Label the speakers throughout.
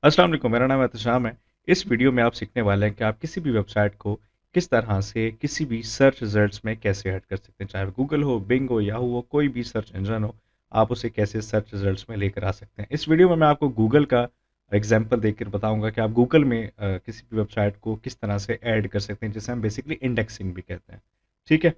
Speaker 1: अस्सलाम वालेकुम, मेरा नाम एहतशाम है। इस वीडियो में आप सीखने वाले हैं कि आप किसी भी वेबसाइट को किस तरह से किसी भी सर्च रिजल्ट्स में कैसे ऐड कर सकते हैं। चाहे वो गूगल हो, बिंग हो, याहू हो, कोई भी सर्च इंजन हो, आप उसे कैसे सर्च रिजल्ट्स में लेकर आ सकते हैं। इस वीडियो में मैं आपको गूगल का एग्जांपल देकर बताऊंगा कि आप गूगल में किसी भी वेबसाइट को किस तरह से ऐड कर सकते हैं, जिसे हम बेसिकली इंडेक्सिंग भी कहते हैं। ठीक है?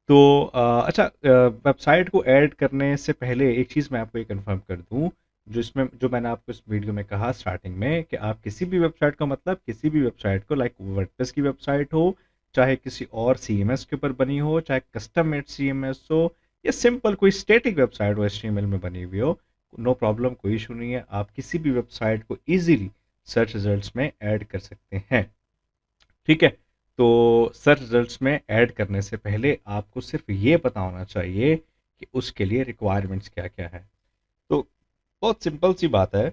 Speaker 1: तो अच्छा, वेबसाइट को ऐड करने से पहले एक चीज़ मैं आपको ये कंफर्म कर दूं, जो मैंने आपको इस वीडियो में कहा स्टार्टिंग में, कि आप किसी भी वेबसाइट का मतलब किसी भी वेबसाइट को, लाइक वर्डप्रेस की वेबसाइट हो, चाहे किसी और सीएमएस के ऊपर बनी हो, चाहे कस्टम मेड सीएमएस हो, या सिंपल कोई स्टैटिक वेबसाइट हो एचटीएमएल में बनी हुई हो, नो प्रॉब्लम, कोई इशू नहीं है। आप किसी भी वेबसाइट को इजीली सर्च रिजल्ट्स में ऐड कर सकते हैं। ठीक है? तो सर्च रिजल्ट्स में ऐड करने से पहले आपको सिर्फ ये पता होना चाहिए कि उसके लिए रिक्वायरमेंट्स क्या क्या है। तो बहुत सिंपल सी बात है।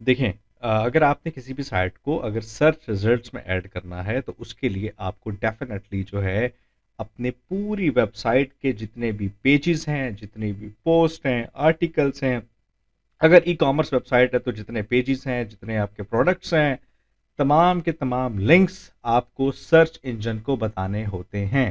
Speaker 1: देखें, अगर आपने किसी भी साइट को अगर सर्च रिजल्ट्स में ऐड करना है, तो उसके लिए आपको डेफिनेटली जो है अपने पूरी वेबसाइट के जितने भी पेजेस हैं, जितने भी पोस्ट हैं, आर्टिकल्स हैं, अगर ई कॉमर्स वेबसाइट है तो जितने पेजेस हैं, जितने आपके प्रोडक्ट्स हैं, तमाम के तमाम लिंक्स आपको सर्च इंजन को बताने होते हैं।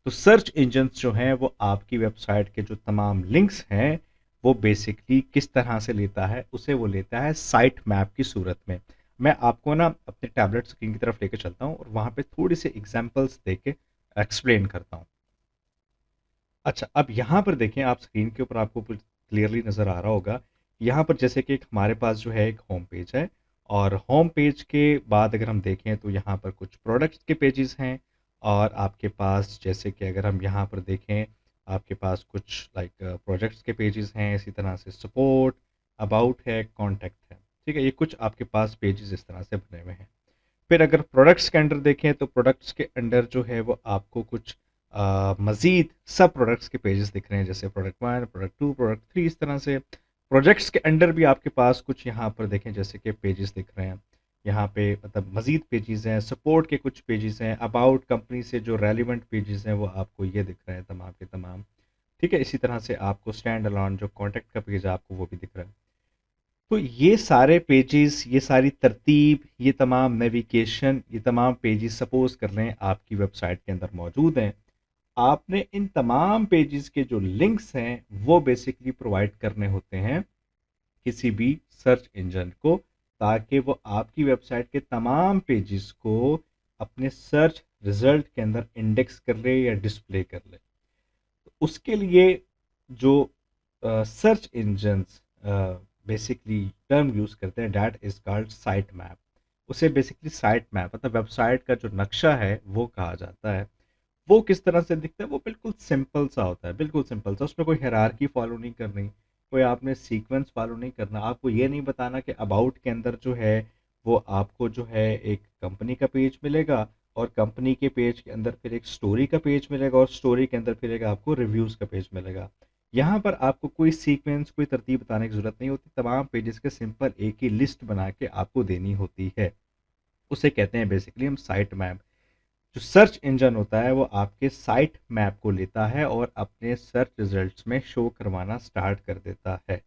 Speaker 1: तो सर्च इंजन जो हैं वो आपकी वेबसाइट के जो तमाम लिंक्स हैं वो बेसिकली किस तरह से लेता है, उसे वो लेता है साइट मैप की सूरत में। मैं आपको ना अपने टैबलेट स्क्रीन की तरफ लेके चलता हूँ और वहाँ पे थोड़ी सी एग्जांपल्स दे के एक्सप्लेन करता हूँ। अच्छा, अब यहाँ पर देखें, आप स्क्रीन के ऊपर आपको क्लियरली नज़र आ रहा होगा। यहाँ पर जैसे कि हमारे पास जो है एक होम पेज है, और होम पेज के बाद अगर हम देखें तो यहाँ पर कुछ प्रोडक्ट्स के पेजेस हैं, और आपके पास जैसे कि अगर हम यहाँ पर देखें, आपके पास कुछ लाइक प्रोजेक्ट्स के पेजेस हैं, इसी तरह से सपोर्ट, अबाउट है, कॉन्टैक्ट है। ठीक है? ये कुछ आपके पास पेजेस इस तरह से बने हुए हैं। फिर अगर प्रोडक्ट्स के अंडर देखें तो प्रोडक्ट्स के अंडर जो है वो आपको कुछ मज़ीद सब प्रोडक्ट्स के पेजेस दिख रहे हैं, जैसे product one, product two, product three, इस तरह से। प्रोजेक्ट्स के अंडर भी आपके पास कुछ यहाँ पर देखें जैसे कि पेजेस दिख रहे हैं। यहाँ पे मतलब मज़ीद पेजेस हैं, सपोर्ट के कुछ पेजेस हैं, अबाउट कंपनी से जो रेलिवेंट पेजेस हैं वो आपको ये दिख रहे हैं तमाम के तमाम। ठीक है? इसी तरह से आपको स्टैंड अलोन जो कॉन्टैक्ट का पेज है आपको वो भी दिख रहा है। तो ये सारे पेजेस, ये सारी तरतीब, ये तमाम नेविगेशन, ये तमाम पेजेस सपोज कर लें आपकी वेबसाइट के अंदर मौजूद हैं। आपने इन तमाम पेजेस के जो लिंक्स हैं वो बेसिकली प्रोवाइड करने होते हैं किसी भी सर्च इंजन को, ताकि वो आपकी वेबसाइट के तमाम पेजेस को अपने सर्च रिजल्ट के अंदर इंडेक्स कर ले या डिस्प्ले कर ले। तो उसके लिए जो search engines basically term use करते हैं, that is called site map. उसे बेसिकली साइट मैप मतलब वेबसाइट का जो नक्शा है वो कहा जाता है। वो किस तरह से दिखता है? वो बिल्कुल सिंपल सा होता है, बिल्कुल सिंपल सा। उसमें कोई हायरार्की फॉलो नहीं करनी, कोई आपने सीक्वेंस फॉलो नहीं करना। आपको ये नहीं बताना कि अबाउट के अंदर जो है वो आपको जो है एक कंपनी का पेज मिलेगा, और कंपनी के पेज के अंदर फिर एक स्टोरी का पेज मिलेगा, और स्टोरी के अंदर फिर एक आपको रिव्यूज़ का पेज मिलेगा। यहाँ पर आपको कोई सीक्वेंस, कोई तरतीब बताने की ज़रूरत नहीं होती। तमाम पेजेस के सिंपल एक ही लिस्ट बना के आपको देनी होती है। उसे कहते हैं बेसिकली हम साइट मैप। जो सर्च इंजन होता है वो आपके साइट मैप को लेता है और अपने सर्च रिजल्ट्स में शो करवाना स्टार्ट कर देता है।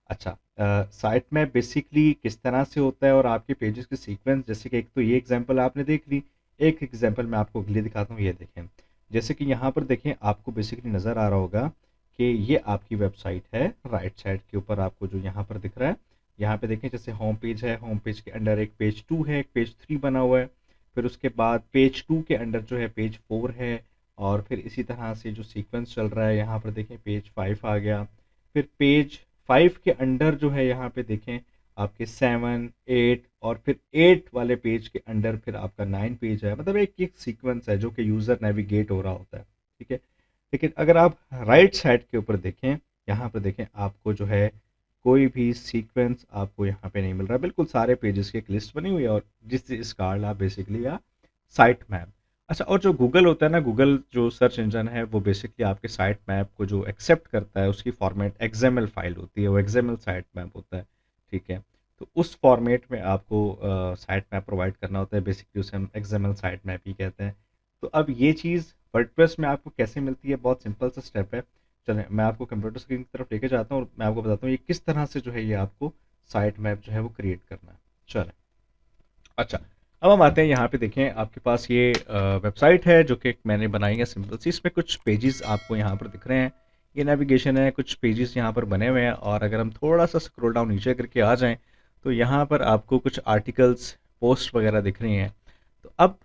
Speaker 1: अच्छा, साइट मैप बेसिकली किस तरह से होता है और आपके पेजेस के सीक्वेंस, जैसे कि एक तो ये एग्जांपल आपने देख ली, एक एग्जांपल मैं आपको अगली दिखाता हूँ, ये देखें। जैसे कि यहाँ पर देखें, आपको बेसिकली नज़र आ रहा होगा कि ये आपकी वेबसाइट है। राइट साइड के ऊपर आपको जो यहाँ पर दिख रहा है, यहाँ पे देखें जैसे होम पेज है, होम पेज के अंडर एक पेज टू है, एक पेज थ्री बना हुआ है। फिर उसके बाद पेज टू के अंडर जो है पेज फोर है, और फिर इसी तरह से जो सीक्वेंस चल रहा है, यहाँ पर देखें पेज फाइव आ गया। फिर पेज फाइव के अंडर जो है यहाँ पे देखें आपके सेवन, एट, और फिर एट वाले पेज के अंडर फिर आपका नाइन पेज है। मतलब एक एक सीक्वेंस है जो कि यूज़र नेविगेट हो रहा होता है। ठीक है? लेकिन अगर आप राइट साइड के ऊपर देखें, यहाँ पर देखें, आपको जो है कोई भी सीक्वेंस आपको यहाँ पे नहीं मिल रहा। बिल्कुल सारे पेजेस की एक लिस्ट बनी हुई है, और जिस इस कार्ड आप बेसिकली या साइट मैप। अच्छा, और जो गूगल होता है ना, गूगल जो सर्च इंजन है वो बेसिकली आपके साइट मैप को जो एक्सेप्ट करता है, उसकी फॉर्मेट एक्सएमएल फाइल होती है, वो एक्सएमएल साइट मैप होता है। ठीक है? तो उस फॉर्मेट में आपको साइट मैप प्रोवाइड करना होता है, बेसिकली उसे हम एक्सएमएल साइट मैप ही कहते हैं। तो अब ये चीज़ वर्डप्रेस में आपको कैसे मिलती है? बहुत सिंपल सा स्टेप है। चलें, मैं आपको कंप्यूटर स्क्रीन की तरफ लेके जाता हूँ और मैं आपको बताता हूँ ये किस तरह से जो है ये आपको साइट मैप जो है वो क्रिएट करना है। चलें। अच्छा, अब हम आते हैं यहाँ पे। देखें आपके पास ये वेबसाइट है जो कि मैंने बनाई है सिंपल सी। इसमें कुछ पेजेस आपको यहाँ पर दिख रहे हैं, ये नेविगेशन है, कुछ पेजेस यहाँ पर बने हुए हैं। और अगर हम थोड़ा सा स्क्रॉल डाउन नीचे करके आ जाएं तो यहाँ पर आपको कुछ आर्टिकल्स, पोस्ट वगैरह दिख रही हैं। तो अब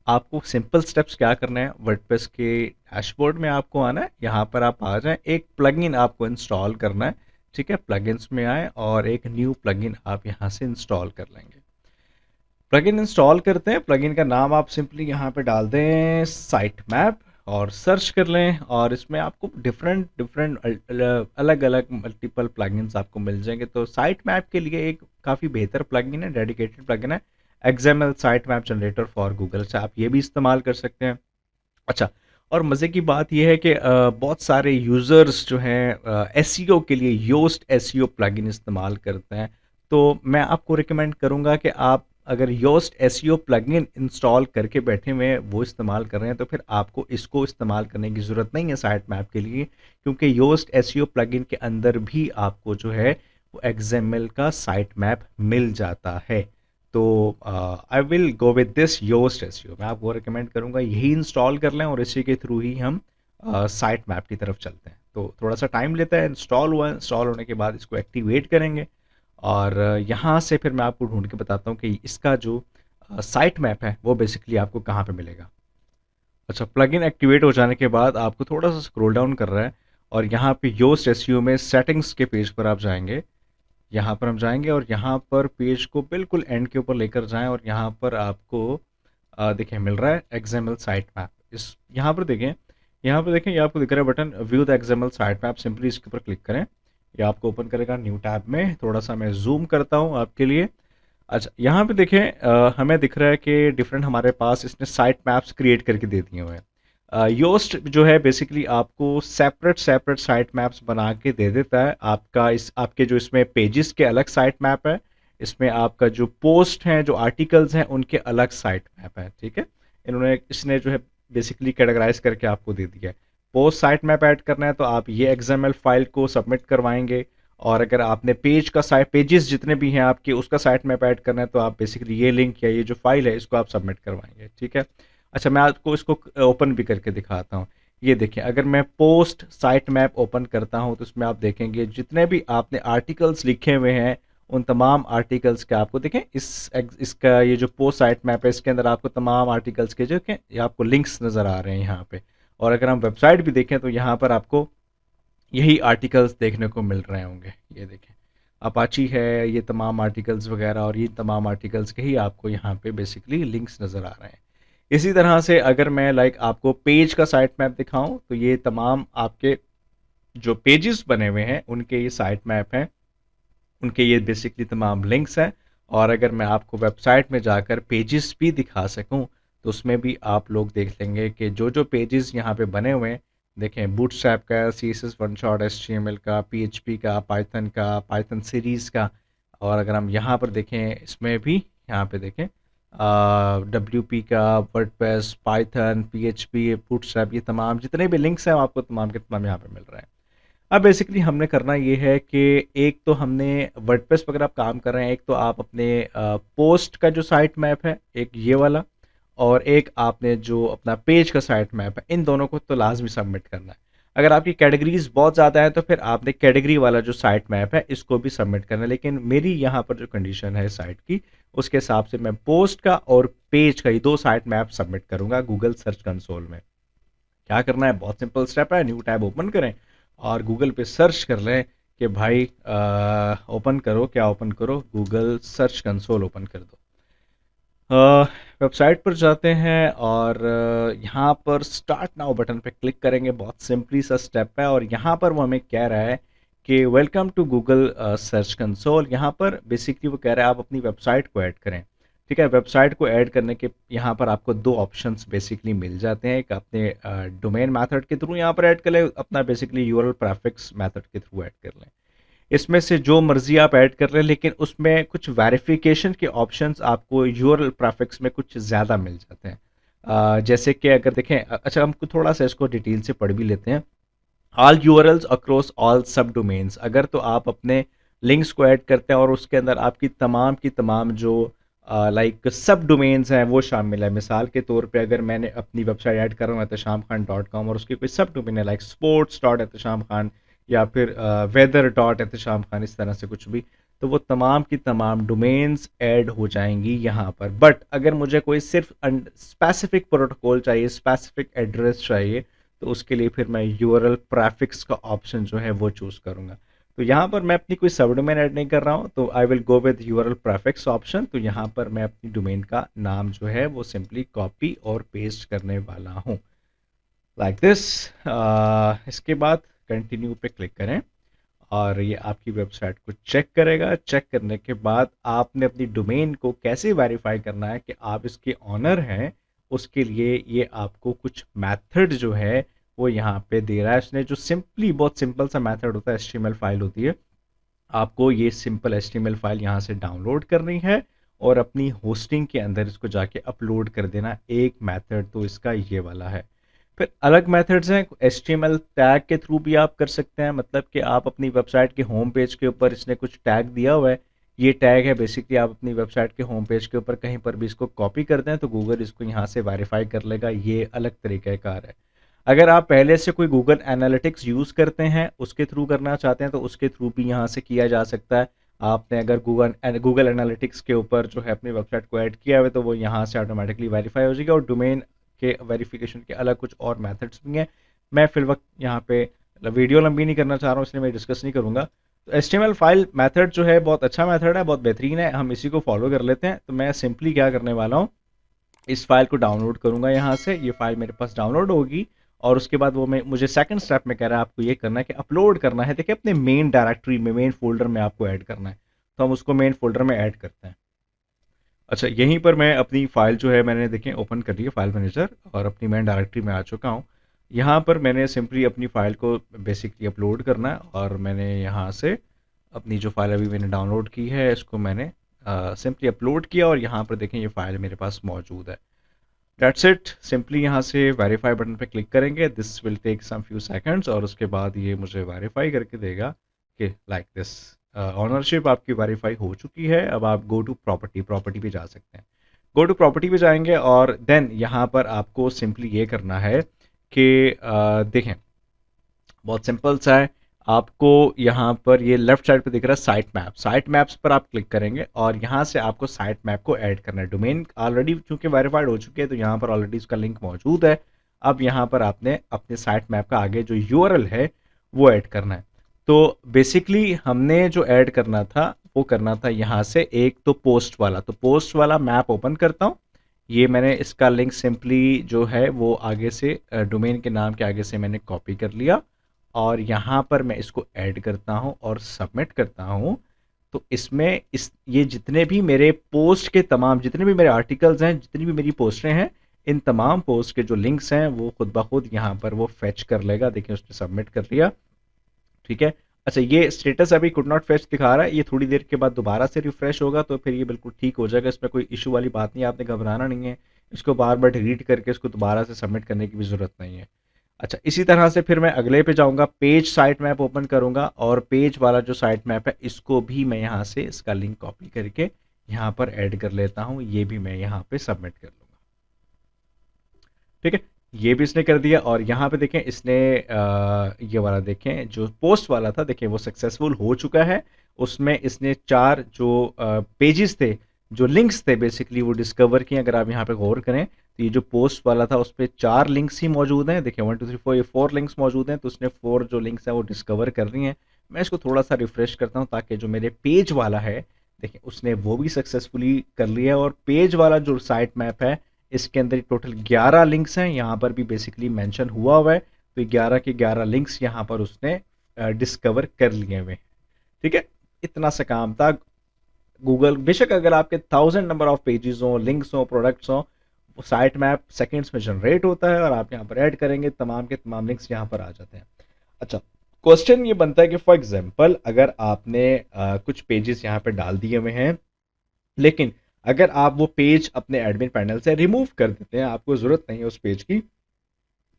Speaker 1: आपको सिंपल स्टेप्स क्या करना है, वर्डप्रेस के डैशबोर्ड में आपको आना है, यहाँ पर आप आ जाएं, एक प्लगइन आपको इंस्टॉल करना है। ठीक है, प्लगइन्स में आए और एक न्यू प्लगइन आप यहाँ से इंस्टॉल कर लेंगे। प्लगइन इंस्टॉल करते हैं, प्लगइन का नाम आप सिंपली यहाँ पे डाल दें साइट मैप और सर्च कर लें। और इसमें आपको डिफरेंट डिफरेंट अलग अलग मल्टीपल प्लगइन्स आपको मिल जाएंगे। तो साइट मैप के लिए एक काफ़ी बेहतर प्लगइन है, डेडिकेटेड प्लगइन है, XML site map generator for Google से। आप ये भी इस्तेमाल कर सकते हैं। अच्छा, और मज़े की बात यह है कि बहुत सारे यूज़र्स जो हैं एसईओ के लिए योस्ट एसईओ प्लगइन इस्तेमाल करते हैं। तो मैं आपको रिकमेंड करूंगा कि आप अगर योस्ट एसईओ प्लगइन इंस्टॉल करके बैठे हुए हैं, वो इस्तेमाल कर रहे हैं, तो फिर आपको इसको इस्तेमाल करने की ज़रूरत नहीं है साइट मैप के लिए, क्योंकि योस्ट एसईओ प्लगइन के अंदर भी आपको जो है वो एक्सएमएल का साइट मैप मिल जाता है। तो I will go with this Yoast SEO. मैं आपको रिकमेंड करूंगा यही इंस्टॉल कर लें और इसी के थ्रू ही हम साइट मैप की तरफ चलते हैं। तो थोड़ा सा टाइम लेता है, इंस्टॉल हुआ, इंस्टॉल होने के बाद इसको एक्टिवेट करेंगे और यहाँ से फिर मैं आपको ढूंढ के बताता हूँ कि इसका जो साइट मैप है वो बेसिकली आपको कहाँ पे मिलेगा। अच्छा, प्लगइन एक्टिवेट हो जाने के बाद आपको थोड़ा सा स्क्रॉल डाउन कर रहा है और यहाँ पे योस्ट एसईओ में सेटिंग्स के पेज पर आप जाएंगे। यहाँ पर हम जाएंगे और यहाँ पर पेज को बिल्कुल एंड के ऊपर लेकर जाएं और यहाँ पर आपको देखें मिल रहा है एक्सएमएल साइट मैप। इस यहाँ पर देखें, यहाँ पर देखें, ये आपको दिख रहा है button view the XML site map. Simply इसके ऊपर क्लिक करें, ये आपको ओपन करेगा न्यू टैब में। थोड़ा सा मैं जूम करता हूँ आपके लिए। अच्छा, यहाँ पे देखें हमें दिख रहा है कि डिफरेंट हमारे पास इसने साइट मैप्स क्रिएट करके दे दिए हुए हैं। योस्ट जो है बेसिकली आपको सेपरेट सेपरेट साइट मैप्स बना के दे देता है। आपका इस आपके जो इसमें पेजेस के अलग साइट मैप है, इसमें आपका जो पोस्ट हैं, जो आर्टिकल्स हैं, उनके अलग साइट मैप है। ठीक है, इसने जो है बेसिकली कैटेगराइज करके आपको दे दिया है। पोस्ट साइट मैप ऐड करना है तो आप ये एक्सएमएल फाइल को सबमिट करवाएंगे, और अगर आपने पेज का साइट, पेजेस जितने भी हैं आपके, उसका साइट मैप ऐड करना है तो आप बेसिकली ये लिंक या ये जो फाइल है इसको आप सबमिट करवाएंगे। ठीक है। अच्छा, मैं आपको इसको ओपन भी करके दिखाता हूँ। ये देखिए, अगर मैं पोस्ट साइट मैप ओपन करता हूँ तो इसमें आप देखेंगे जितने भी आपने आर्टिकल्स लिखे हुए हैं उन तमाम आर्टिकल्स के आपको देखें इसका ये जो पोस्ट साइट मैप है इसके अंदर आपको तमाम आर्टिकल्स के जो कि ये आपको लिंक्स नज़र आ रहे हैं यहाँ पे। और अगर हम वेबसाइट भी देखें तो यहाँ पर आपको यही आर्टिकल्स देखने को मिल रहे होंगे। ये देखें, अपाची है, ये तमाम आर्टिकल्स वगैरह, और ये तमाम आर्टिकल्स के ही आपको यहाँ पे बेसिकली लिंक्स नज़र आ रहे हैं। इसी तरह से अगर मैं आपको पेज का साइट मैप दिखाऊं तो ये तमाम आपके जो पेजेस बने हुए हैं उनके ये साइट मैप हैं, उनके ये बेसिकली तमाम लिंक्स हैं। और अगर मैं आपको वेबसाइट में जाकर पेजेस भी दिखा सकूं तो उसमें भी आप लोग देख लेंगे कि जो जो पेजेस यहाँ पे बने हुए हैं, देखें बूटस्ट्रैप का, CSS वन शॉट, HTML का, PHP का, पाइथन का, पाइथन सीरीज़ का। और अगर हम यहाँ पर देखें इसमें भी यहाँ पे देखें WP का, वर्डप्रेस, पाइथन, PHP, बूटस्ट्रैप, ये तमाम जितने भी लिंक्स हैं आपको तमाम के तमाम यहाँ पे मिल रहे हैं। अब बेसिकली हमने करना ये है कि एक तो हमने वर्डप्रेस वगैरह आप काम कर रहे हैं, एक तो आप अपने पोस्ट का जो साइट मैप है एक ये वाला, और एक आपने जो अपना पेज का साइट मैप है, इन दोनों को तो लाजमी सबमिट करना है। अगर आपकी कैटेगरीज बहुत ज़्यादा है तो फिर आपने कैटेगरी वाला जो साइट मैप है इसको भी सबमिट करना है। लेकिन मेरी यहाँ पर जो कंडीशन है साइट की, उसके हिसाब से मैं पोस्ट का और पेज का, ये दो साइट मैप सबमिट करूँगा गूगल सर्च कंसोल में। क्या करना है, बहुत सिंपल स्टेप है। न्यू टैब ओपन करें और गूगल पे सर्च कर लें कि भाई ओपन करो, क्या ओपन करो, गूगल सर्च कंसोल ओपन कर दो। वेबसाइट पर जाते हैं और यहाँ पर स्टार्ट नाउ बटन पे क्लिक करेंगे। बहुत सिंपली सा स्टेप है और यहाँ पर वो हमें कह रहा है कि welcome to Google search console. यहाँ पर बेसिकली वो कह रहा है आप अपनी वेबसाइट को ऐड करें। ठीक है, वेबसाइट को ऐड करने के यहाँ पर आपको दो ऑप्शंस बेसिकली मिल जाते हैं। एक अपने डोमेन मेथड के थ्रू यहाँ पर ऐड कर लें, अपना बेसिकली यूआरएल प्रीफिक्स मेथड के थ्रू ऐड कर लें। इसमें से जो मर्जी आप ऐड कर लें, लेकिन उसमें कुछ वेरिफिकेशन के ऑप्शंस आपको यूआरएल प्रीफिक्स में कुछ ज़्यादा मिल जाते हैं। जैसे कि अगर देखें, अच्छा हम थोड़ा सा इसको डिटेल से पढ़ भी लेते हैं। ऑल यूआरएल्स अक्रॉस ऑल सब डोमेन्स, अगर तो आप अपने लिंक्स को ऐड करते हैं और उसके अंदर आपकी तमाम की तमाम जो लाइक सब डोमेन्स हैं वो शामिल है। मिसाल के तौर पे अगर मैंने अपनी वेबसाइट ऐड कर रहा हूँ एहतशाम खान.com और उसकी कोई सब डोमेन है लाइक sports.एहतशाम खान या फिर weather.एहतशाम खान, इस तरह से कुछ भी, तो वो तमाम की तमाम डोमेन्स ऐड हो जाएंगी यहाँ पर। बट अगर मुझे कोई सिर्फ स्पेसिफिक प्रोटोकॉल चाहिए, स्पेसिफिक एड्रेस चाहिए, तो उसके लिए फिर मैं यूआरएल प्रीफिक्स का ऑप्शन जो है वो चूज़ करूँगा। तो यहाँ पर मैं अपनी कोई सब डोमेन ऐड नहीं कर रहा हूँ, तो I will go with URL prefix option. तो यहाँ पर मैं अपनी डोमेन का नाम जो है वो सिंपली कॉपी और पेस्ट करने वाला हूँ लाइक दिस। इसके बाद कंटिन्यू पे क्लिक करें और ये आपकी वेबसाइट को चेक करेगा। चेक करने के बाद आपने अपनी डोमेन को कैसे वेरीफाई करना है कि आप इसके ऑनर हैं, उसके लिए ये आपको कुछ मेथड जो है वो यहाँ पे दे रहा है। इसने जो सिंपली बहुत सिंपल सा मेथड होता है, एचटीएमएल फाइल होती है, आपको ये सिंपल एचटीएमएल फाइल यहाँ से डाउनलोड करनी है और अपनी होस्टिंग के अंदर इसको जाके अपलोड कर देना। एक मेथड तो इसका ये वाला है। फिर अलग मेथड्स हैं, एचटीएमएल टैग के थ्रू भी आप कर सकते हैं, मतलब कि आप अपनी वेबसाइट के होम पेज के ऊपर इसने कुछ टैग दिया हुआ है, ये टैग है बेसिकली, आप अपनी वेबसाइट के होम पेज के ऊपर कहीं पर भी इसको कॉपी कर दें तो गूगल इसको यहाँ से वेरीफाई कर लेगा। ये अलग तरीक़ाकार है। अगर आप पहले से कोई गूगल एनालिटिक्स यूज़ करते हैं, उसके थ्रू करना चाहते हैं, तो उसके थ्रू भी यहाँ से किया जा सकता है। आपने अगर गूगल एनालिटिक्स के ऊपर जो है अपनी वेबसाइट को ऐड किया हुआ है, तो वो यहाँ से ऑटोमेटिकली वेरीफाई हो जाएगी। और डोमेन के वेरिफिकेशन के अलग कुछ और मेथड्स भी हैं। मैं फिल वक्त यहाँ पे वीडियो लंबी नहीं करना चाह रहा हूँ, इसलिए मैं डिस्कस नहीं करूँगा। तो एचटीएमएल फाइल मेथड जो है बहुत अच्छा मेथड है, बहुत बेहतरीन है, हम इसी को फॉलो कर लेते हैं। तो मैं सिंपली क्या करने वाला हूँ, इस फाइल को डाउनलोड करूँगा यहाँ से। ये फाइल मेरे पास डाउनलोड होगी और उसके बाद वो मुझे सेकंड स्टेप में कह रहा है आपको ये करना है कि अपलोड करना है। देखिए अपने मेन डायरेक्टरी में, मेन फोल्डर में आपको ऐड करना है, तो हम उसको मेन फोल्डर में ऐड करते हैं। अच्छा, यहीं पर मैं अपनी फ़ाइल जो है मैंने देखें ओपन कर ली है, फाइल मैनेजर, और अपनी मेन डायरेक्टरी में आ चुका हूँ। यहाँ पर मैंने सिंपली अपनी फ़ाइल को बेसिकली अपलोड करना है और मैंने यहाँ से अपनी जो फ़ाइल अभी मैंने डाउनलोड की है इसको मैंने सिंपली अपलोड किया और यहाँ पर देखें ये फ़ाइल मेरे पास मौजूद है। That's it. सिंपली यहाँ से वेरीफाई बटन पे क्लिक करेंगे, this will take some few seconds और उसके बाद ये मुझे वेरीफाई करके देगा कि लाइक दिस ऑनरशिप आपकी वेरीफाई हो चुकी है। अब आप गो टू प्रॉपर्टी पे जा सकते हैं। गो टू प्रॉपर्टी पे जाएंगे और देन यहाँ पर आपको सिंपली ये करना है कि देखें बहुत सिंपल सा है। आपको यहाँ पर ये लेफ्ट साइड पे दिख रहा है साइट मैप, साइट मैप्स पर आप क्लिक करेंगे और यहाँ से आपको साइट मैप को ऐड करना है। डोमेन ऑलरेडी चूंकि वेरीफाइड हो चुकी है तो यहाँ पर ऑलरेडी इसका लिंक मौजूद है। अब यहाँ पर आपने अपने साइट मैप का आगे जो यूआरएल है वो ऐड करना है। तो बेसिकली हमने जो ऐड करना था वो करना था यहाँ से एक तो पोस्ट वाला, तो पोस्ट वाला मैप ओपन करता हूँ। ये मैंने इसका लिंक सिंपली जो है वो आगे से डोमेन के नाम के आगे से मैंने कॉपी कर लिया और यहाँ पर मैं इसको ऐड करता हूँ और सबमिट करता हूँ। तो इसमें ये जितने भी मेरे पोस्ट के तमाम, जितने भी मेरे आर्टिकल्स हैं, जितनी भी मेरी पोस्टें हैं, इन तमाम पोस्ट के जो लिंक्स हैं वो खुद ब खुद यहाँ पर वो फेच कर लेगा। देखिए उसने सबमिट कर लिया, ठीक है। अच्छा, ये स्टेटस अभी कुड नॉट फेच दिखा रहा है, ये थोड़ी देर के बाद दोबारा से रिफ्रेश होगा तो फिर ये बिल्कुल ठीक हो जाएगा। इसमें कोई इशू वाली बात नहीं है, आपने घबराना नहीं है। इसको बार बार डिलीट करके इसको दोबारा से सबमिट करने की भी ज़रूरत नहीं है। अच्छा, इसी तरह से फिर मैं अगले पे जाऊंगा, पेज साइट मैप ओपन करूंगा और पेज वाला जो साइट मैप है इसको भी मैं यहाँ से इसका लिंक कॉपी करके यहाँ पर ऐड कर लेता हूँ। ये भी मैं यहाँ पे सबमिट कर लूँगा, ठीक है। ये भी इसने कर दिया और यहाँ पे देखें इसने ये वाला देखें जो पोस्ट वाला था, देखें वो सक्सेसफुल हो चुका है। उसमें इसने 4 जो पेजेस थे, जो लिंक्स थे बेसिकली वो डिस्कवर किए। अगर आप यहाँ पे गौर करें तो ये जो पोस्ट वाला था उस पर 4 लिंक्स ही मौजूद हैं। देखिए 1 2 3 4, ये 4 लिंक्स मौजूद हैं, तो उसने 4 जो लिंक्स हैं वो डिस्कवर कर रही हैं। मैं इसको थोड़ा सा रिफ्रेश करता हूँ ताकि जो मेरे पेज वाला है, देखिए उसने वो भी सक्सेसफुली कर लिया है। और पेज वाला जो साइट मैप है इसके अंदर टोटल 11 लिंक्स हैं, यहाँ पर भी बेसिकली मेंशन हुआ है। तो 11 के 11 लिंक्स यहाँ पर उसने डिस्कवर कर लिए हुए, ठीक है। इतना सा काम था। गूगल बेशक अगर आपके 1000 नंबर ऑफ पेजेस हो, लिंक्स हो, प्रोडक्ट्स हो, साइट मैप सेकंड्स में जनरेट होता है और आप यहाँ पर ऐड करेंगे तमाम के तमाम लिंक्स यहाँ पर आ जाते हैं। अच्छा, क्वेश्चन ये बनता है कि फॉर एग्जांपल अगर आपने कुछ पेजेस यहाँ पे डाल दिए हुए हैं, लेकिन अगर आप वो पेज अपने एडमिन पैनल से रिमूव कर देते हैं, आपको ज़रूरत नहीं है उस पेज की,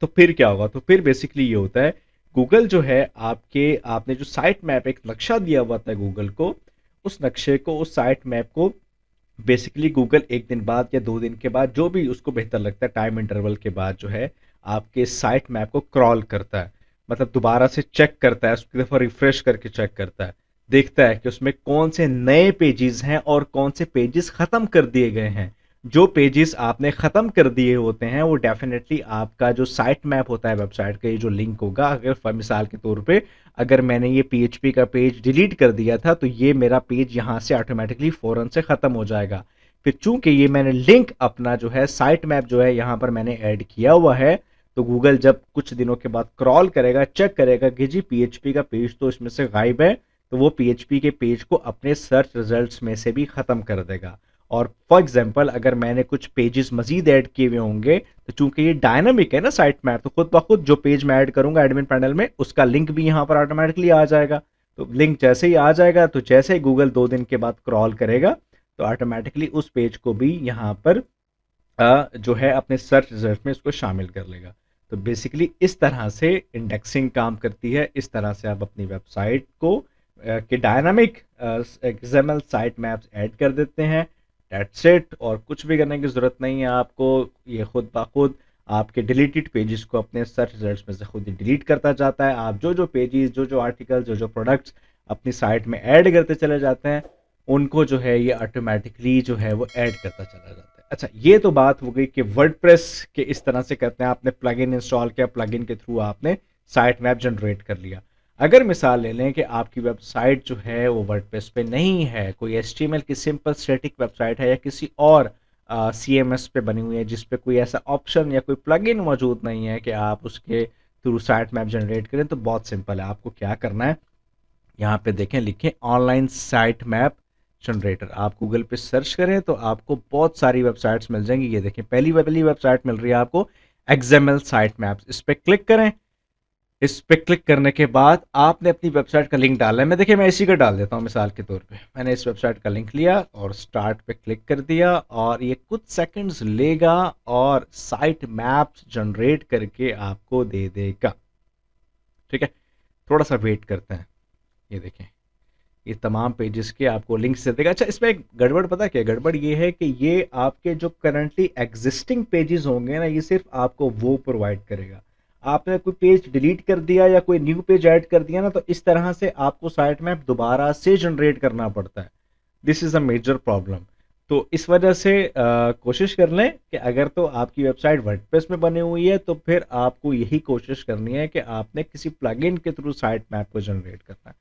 Speaker 1: तो फिर क्या होगा? तो फिर बेसिकली ये होता है गूगल जो है आपने जो साइट मैप एक नक्शा दिया हुआ था गूगल को, उस नक्शे को, उस साइट मैप को बेसिकली गूगल एक दिन बाद या 2 दिन के बाद, जो भी उसको बेहतर लगता है टाइम इंटरवल के बाद, जो है आपके साइट मैप को क्रॉल करता है। मतलब दोबारा से चेक करता है, उसकी दफ़ा रिफ्रेश करके चेक करता है, देखता है कि उसमें कौन से नए पेजेस हैं और कौन से पेजेस ख़त्म कर दिए गए हैं। जो पेजेस आपने ख़त्म कर दिए होते हैं वो डेफिनेटली आपका जो साइट मैप होता है वेबसाइट का, ये जो लिंक होगा, अगर मिसाल के तौर पे अगर मैंने ये पीएचपी का पेज डिलीट कर दिया था तो ये मेरा पेज यहाँ से ऑटोमेटिकली फ़ौरन से ख़त्म हो जाएगा। फिर चूंकि ये मैंने लिंक अपना जो है साइट मैप जो है यहाँ पर मैंने ऐड किया हुआ है, तो गूगल जब कुछ दिनों के बाद क्रॉल करेगा, चेक करेगा कि जी पीएचपी का पेज तो इसमें से गायब है, तो वो पीएचपी के पेज को अपने सर्च रिजल्ट्स में से भी ख़त्म कर देगा। और फॉर एग्जांपल अगर मैंने कुछ पेजेस मजीद ऐड किए हुए होंगे, तो चूंकि ये डायनामिक है ना साइट मैप, तो खुद ब खुद जो पेज मैं ऐड करूंगा एडमिन पैनल में, उसका लिंक भी यहाँ पर ऑटोमेटिकली आ जाएगा। तो लिंक जैसे ही आ जाएगा, तो जैसे ही गूगल 2 दिन के बाद क्रॉल करेगा, तो ऑटोमेटिकली उस पेज को भी यहाँ पर जो है अपने सर्च रिजल्ट में इसको शामिल कर लेगा। तो बेसिकली इस तरह से इंडेक्सिंग काम करती है। इस तरह से आप अपनी वेबसाइट को के dynamic XML site maps add कर देते हैं। दैट्स इट, और कुछ भी करने की ज़रूरत नहीं है आपको। ये खुद ब खुद आपके डिलीटेड पेजेस को अपने सर्च रिजल्ट्स में से खुद ही डिलीट करता जाता है। आप जो जो पेजेस, जो जो आर्टिकल, जो जो प्रोडक्ट्स अपनी साइट में ऐड करते चले जाते हैं, उनको जो है ये ऑटोमेटिकली जो है वो ऐड करता चला जाता है। अच्छा, ये तो बात हो गई कि वर्डप्रेस के इस तरह से करते हैं। आपने प्लगइन इंस्टॉल किया, प्लगइन के थ्रू आपने साइट मैप जनरेट कर लिया। अगर मिसाल ले लें कि आपकी वेबसाइट जो है वो वर्डप्रेस पे नहीं है, कोई एचटीएमएल की सिंपल स्टैटिक वेबसाइट है या किसी और सीएमएस पे बनी हुई है जिस पे कोई ऐसा ऑप्शन या कोई प्लगइन मौजूद नहीं है कि आप उसके थ्रू साइट मैप जनरेट करें, तो बहुत सिंपल है। आपको क्या करना है, यहाँ पे देखें, लिखें ऑनलाइन साइट मैप जनरेटर। आप गूगल पे सर्च करें तो आपको बहुत सारी वेबसाइट्स मिल जाएंगी। ये देखें, पहली वेबसाइट मिल रही है आपको, एक्सएमएल साइट मैप्स। इस पे क्लिक करें। इस पे क्लिक करने के बाद आपने अपनी वेबसाइट का लिंक डालना है। मैं इसी का डाल देता हूँ मिसाल के तौर पे। मैंने इस वेबसाइट का लिंक लिया और स्टार्ट पे क्लिक कर दिया, और ये कुछ सेकंड्स लेगा और साइट मैप्स जनरेट करके आपको दे देगा। ठीक है, थोड़ा सा वेट करते हैं। ये देखें, ये तमाम पेजेस के आपको लिंक्स दे देगा। अच्छा, इसमें एक गड़बड़ पता क्या है? गड़बड़ ये है कि ये आपके जो करंटली एग्जिस्टिंग पेजेस होंगे ना, ये सिर्फ आपको वो प्रोवाइड करेगा। आपने कोई पेज डिलीट कर दिया या कोई न्यू पेज ऐड कर दिया ना, तो इस तरह से आपको साइट मैप दोबारा से जनरेट करना पड़ता है। This is a major problem. तो इस वजह से कोशिश कर लें कि अगर तो आपकी वेबसाइट वर्डप्रेस में बनी हुई है, तो फिर आपको यही कोशिश करनी है कि आपने किसी प्लगइन के थ्रू साइट मैप को जनरेट करना है।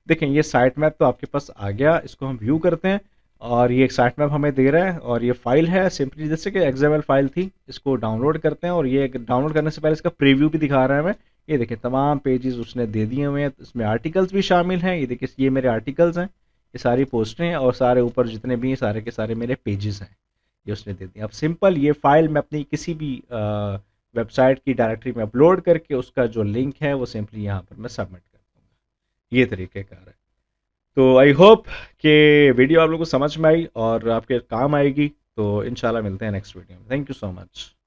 Speaker 1: देखें, ये साइट मैप तो आपके पास आ गया। इसको हम व्यू करते हैं, और ये एक साइट मैप हमें दे रहा है, और ये फाइल है सिंपली जैसे कि एक्सएमएल फाइल थी। इसको डाउनलोड करते हैं, और ये डाउनलोड करने से पहले इसका प्रीव्यू भी दिखा रहा है हमें। ये देखें, तमाम पेजेस उसने दे दिए हुए हैं। इसमें आर्टिकल्स भी शामिल हैं। ये देखिए, ये मेरे आर्टिकल्स हैं, ये सारी पोस्टें हैं, और सारे ऊपर जितने भी हैं सारे के सारे मेरे पेजेस हैं, ये उसने दे दिए। अब सिंपल ये फाइल मैं अपनी किसी भी वेबसाइट की डायरेक्टरी में अपलोड करके उसका जो लिंक है वो सिंपली यहाँ पर मैं सबमिट कर दूँगा। ये तरीक़ेकार है। तो आई होप कि वीडियो आप लोगों को समझ में आई और आपके काम आएगी। तो इंशाल्लाह मिलते हैं नेक्स्ट वीडियो में। Thank you so much.